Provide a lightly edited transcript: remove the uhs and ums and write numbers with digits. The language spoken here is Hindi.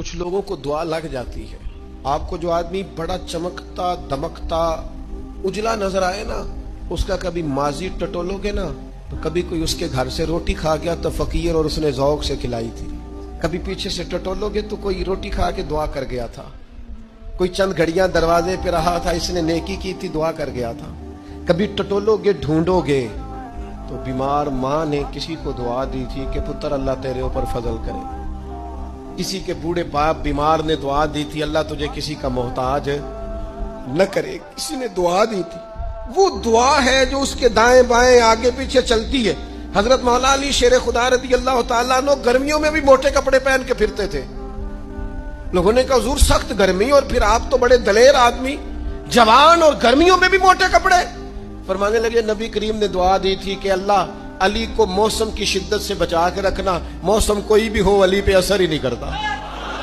कुछ लोगों को दुआ लग जाती है। आपको जो आदमी बड़ा चमकता दमकता उजला नजर आए ना, उसका कभी माजी टटोलोगे ना तो कभी कोई उसके घर से रोटी खा गया तो फकीर और उसने ज़ौक से खिलाई थी। कभी पीछे से टटोलोगे तो कोई रोटी खा के दुआ कर गया था। कोई चंद घड़ियां दरवाजे पे रहा था, इसने नेकी की थी, दुआ कर गया था। कभी टटोलोगे ढूंढोगे तो बीमार माँ ने किसी को दुआ दी थी कि पुत्र अल्लाह तेरे ऊपर फजल करे। किसी के बूढ़े बाप बीमार ने दुआ दी थी, अल्लाह तुझे किसी का मोहताज न करे। किसी ने दुआ दी थी, वो दुआ है जो उसके दाएं बाएं आगे पीछे चलती है। हजरत मौला अली शेर खुदा रज़ी अल्लाह तआला अन्हु गर्मियों में भी मोटे कपड़े पहन के फिरते थे। लोगों ने कहा हुजूर सख्त गर्मी और फिर आप तो बड़े दलेर आदमी, जवान और गर्मियों में भी मोटे कपड़े। फरमाने लगे नबी करीम ने दुआ दी थी कि अल्लाह अली को मौसम की शिद्दत से बचा के रखना, मौसम कोई भी हो अली पे असर ही नहीं करता।